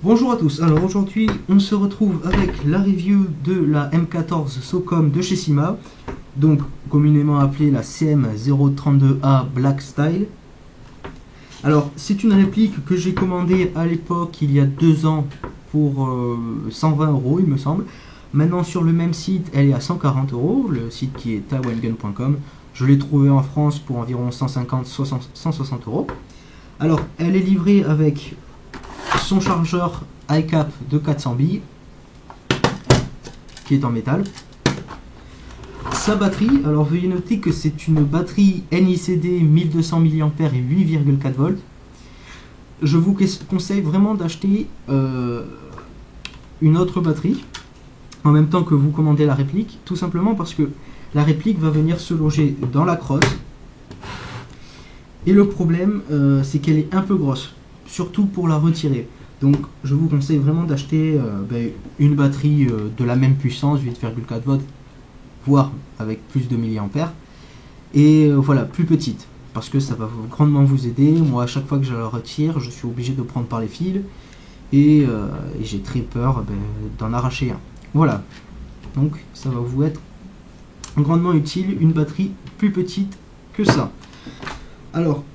Bonjour à tous, alors aujourd'hui on se retrouve avec la review de la M14 SOCOM de chez Syma, donc communément appelée la CM032A Black Style. Alors c'est une réplique que j'ai commandée à l'époque il y a 2 ans pour 120 € il me semble. Maintenant sur le même site elle est à 140 €, le site qui est taiwangun.com. Je l'ai trouvée en France pour environ 150-160 €. Alors elle est livrée avec son chargeur iCap de 400 billes qui est en métal. Sa batterie, alors veuillez noter que c'est une batterie NICD 1200 mAh et 8,4 volts. Je vous conseille vraiment d'acheter une autre batterie en même temps que vous commandez la réplique, tout simplement parce que la réplique va venir se loger dans la crosse. Et le problème, c'est qu'elle est un peu grosse, surtout pour la retirer. Donc je vous conseille vraiment d'acheter une batterie de la même puissance, 8,4 volts, voire avec plus de milliampères. Et voilà, plus petite, parce que ça va grandement vous aider. Moi, à chaque fois que je la retire, je suis obligé de prendre par les fils. Et j'ai très peur d'en arracher un. Voilà, donc ça va vous être grandement utile, une batterie plus petite que ça. Alors,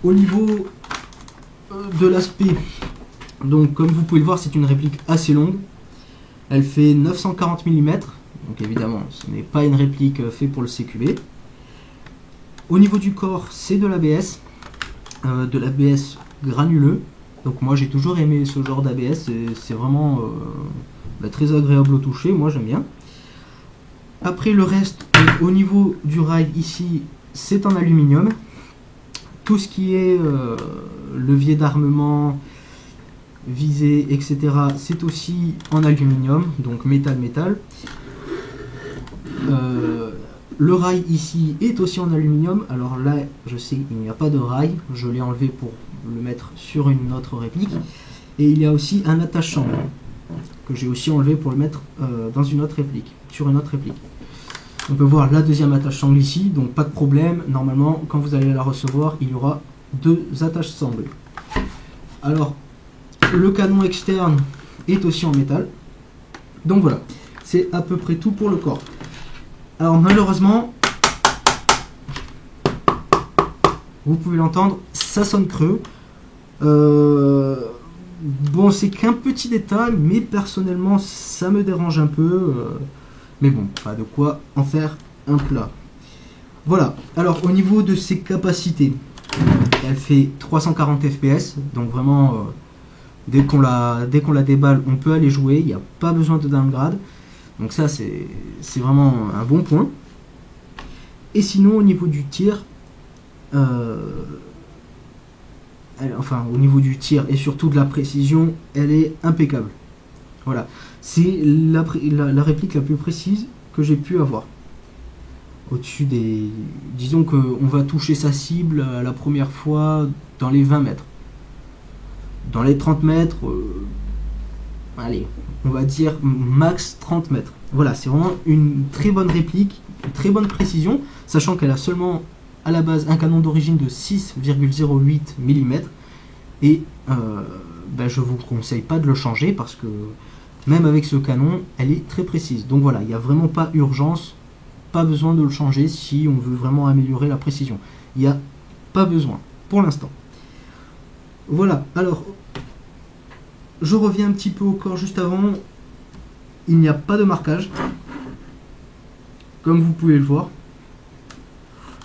au niveau de l'aspect, donc comme vous pouvez le voir, c'est une réplique assez longue. Elle fait 940 mm, donc évidemment ce n'est pas une réplique faite pour le CQB. Au niveau du corps, c'est de l'ABS granuleux. Donc moi j'ai toujours aimé ce genre d'ABS, c'est vraiment très agréable au toucher, moi j'aime bien. Après le reste, au niveau du rail ici, c'est en aluminium. Tout ce qui est levier d'armement, visée, etc., c'est aussi en aluminium, donc métal. Le rail ici est aussi en aluminium. Alors là, je sais qu'il n'y a pas de rail, je l'ai enlevé pour le mettre sur une autre réplique. Et il y a aussi un attache-sangle que j'ai aussi enlevé pour le mettre dans une autre réplique, sur une autre réplique. On peut voir la deuxième attache-sangle ici, donc pas de problème. Normalement, quand vous allez la recevoir, il y aura 2 attaches-sangles. Alors, le canon externe est aussi en métal. Donc voilà, c'est à peu près tout pour le corps. Alors malheureusement, vous pouvez l'entendre, ça sonne creux. Bon, c'est qu'un petit détail, mais personnellement, ça me dérange un peu. Mais bon, pas de quoi en faire un plat. Voilà, alors au niveau de ses capacités, elle fait 340 fps, donc vraiment, dès qu'on la déballe, on peut aller jouer, il n'y a pas besoin de downgrade. Donc ça, c'est vraiment un bon point. Et sinon, au niveau du tir, au niveau du tir et surtout de la précision, elle est impeccable. Voilà, c'est la réplique la plus précise que j'ai pu avoir. Au-dessus des... Disons qu'on va toucher sa cible la première fois dans les 20 mètres. Dans les 30 mètres, allez, on va dire max 30 mètres. Voilà, c'est vraiment une très bonne réplique, une très bonne précision, sachant qu'elle a seulement à la base un canon d'origine de 6,08 mm. Et je vous conseille pas de le changer parce que même avec ce canon, elle est très précise. Donc voilà, il n'y a vraiment pas urgence, pas besoin de le changer si on veut vraiment améliorer la précision. Il n'y a pas besoin pour l'instant. Voilà, alors je reviens un petit peu au corps juste avant. Il n'y a pas de marquage, comme vous pouvez le voir.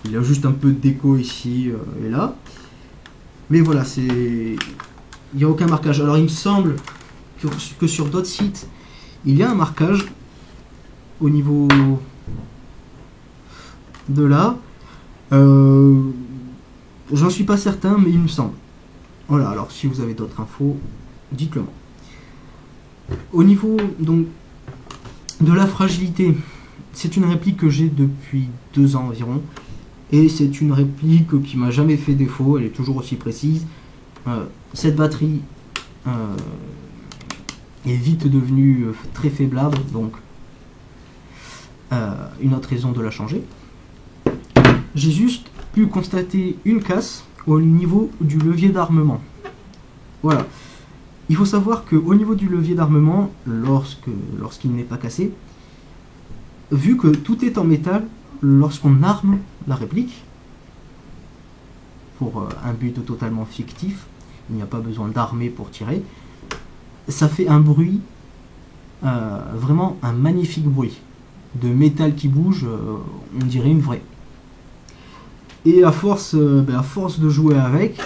Il y a juste un peu de déco ici et là. Mais voilà, il n'y a aucun marquage. Alors il me semble que sur d'autres sites, il y a un marquage au niveau de là. J'en suis pas certain, mais il me semble. Voilà, alors si vous avez d'autres infos, dites-le moi. Au niveau donc de la fragilité, c'est une réplique que j'ai depuis 2 ans environ. Et c'est une réplique qui m'a jamais fait défaut, elle est toujours aussi précise. Cette batterie est vite devenue très faiblarde, donc une autre raison de la changer. J'ai juste pu constater une casse au niveau du levier d'armement. Voilà. Il faut savoir qu'au niveau du levier d'armement, lorsqu'il n'est pas cassé, vu que tout est en métal, lorsqu'on arme la réplique, pour un but totalement fictif, il n'y a pas besoin d'armer pour tirer, ça fait un bruit, vraiment un magnifique bruit, de métal qui bouge, on dirait une vraie. Et à force de jouer avec,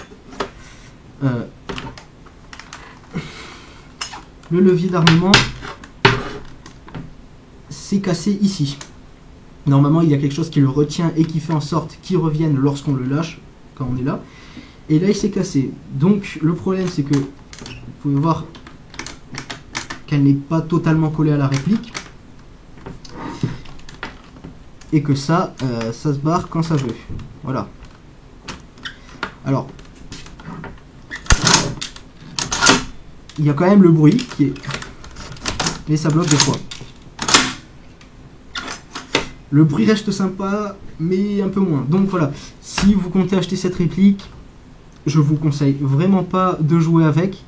le levier d'armement s'est cassé ici. Normalement, il y a quelque chose qui le retient et qui fait en sorte qu'il revienne lorsqu'on le lâche, quand on est là. Et là, il s'est cassé. Donc, le problème, c'est que vous pouvez voir qu'elle n'est pas totalement collée à la réplique. Et que ça se barre quand ça veut. Voilà. Alors, il y a quand même le bruit qui est... Mais ça bloque des fois. Le bruit reste sympa, mais un peu moins. Donc voilà, si vous comptez acheter cette réplique, je vous conseille vraiment pas de jouer avec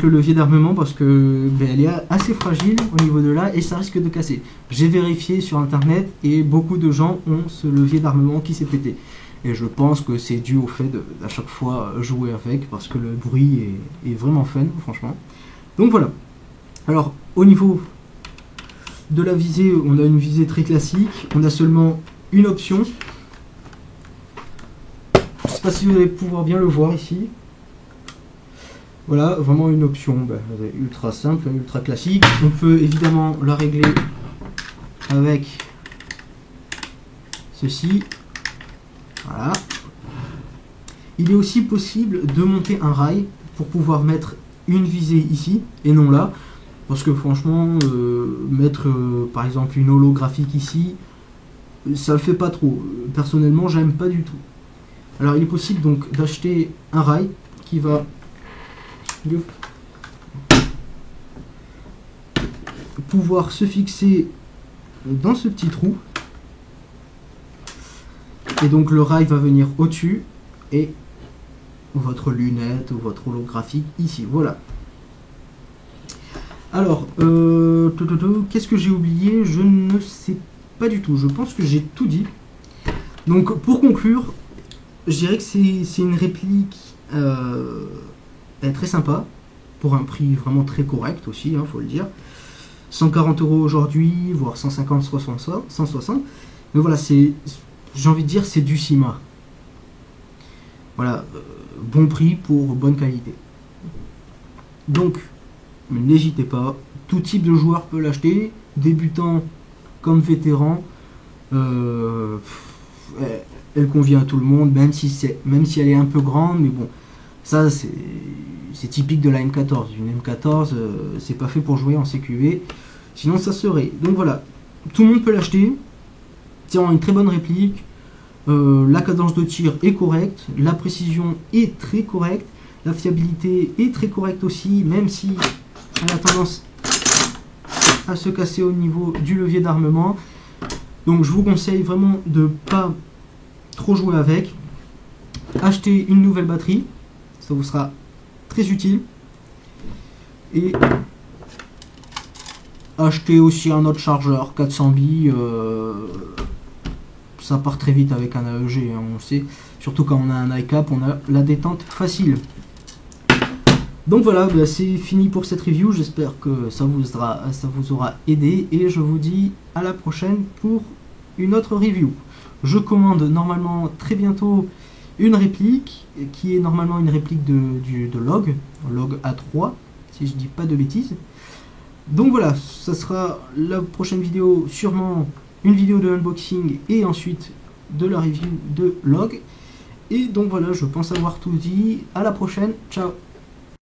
le levier d'armement parce que elle est assez fragile au niveau de là et ça risque de casser. J'ai vérifié sur internet et beaucoup de gens ont ce levier d'armement qui s'est pété. Et je pense que c'est dû au fait d'à chaque fois jouer avec parce que le bruit est vraiment fun, franchement. Donc voilà. Alors, au niveau de la visée, on a une visée très classique. On a seulement une option. Je ne sais pas si vous allez pouvoir bien le voir ici. Voilà, vraiment une option ultra simple, ultra classique. On peut évidemment la régler avec ceci. Voilà. Il est aussi possible de monter un rail pour pouvoir mettre une visée ici et non là. Parce que franchement, mettre par exemple une holographique ici, ça le fait pas trop. Personnellement, j'aime pas du tout. Alors il est possible donc d'acheter un rail qui va pouvoir se fixer dans ce petit trou. Et donc le rail va venir au-dessus et votre lunette ou votre holographique ici. Voilà. Alors, qu'est-ce que j'ai oublié? Je ne sais pas du tout. Je pense que j'ai tout dit. Donc, pour conclure, je dirais que c'est une réplique très sympa, pour un prix vraiment très correct aussi, faut le dire. 140 € aujourd'hui, voire 150, 160. Mais voilà, j'ai envie de dire, c'est du CIMA. Voilà, bon prix pour bonne qualité. Donc, n'hésitez pas, tout type de joueur peut l'acheter, débutant comme vétéran, elle convient à tout le monde, même si elle est un peu grande, mais bon, ça c'est typique de la M14. Une M14, c'est pas fait pour jouer en CQV, sinon ça serait. Donc voilà, tout le monde peut l'acheter, c'est une très bonne réplique, la cadence de tir est correcte, la précision est très correcte, la fiabilité est très correcte aussi, même si elle a tendance à se casser au niveau du levier d'armement. Donc je vous conseille vraiment de pas trop jouer avec. Achetez une nouvelle batterie, ça vous sera très utile. Et achetez aussi un autre chargeur 400 billes. Ça part très vite avec un AEG, on le sait. Surtout quand on a un iCap, on a la détente facile. Donc voilà, c'est fini pour cette review, j'espère que ça vous aura aidé et je vous dis à la prochaine pour une autre review. Je commande normalement très bientôt une réplique qui est normalement une réplique de log A3, si je dis pas de bêtises. Donc voilà, ça sera la prochaine vidéo, sûrement une vidéo de unboxing et ensuite de la review de log. Et donc voilà, je pense avoir tout dit, à la prochaine, ciao.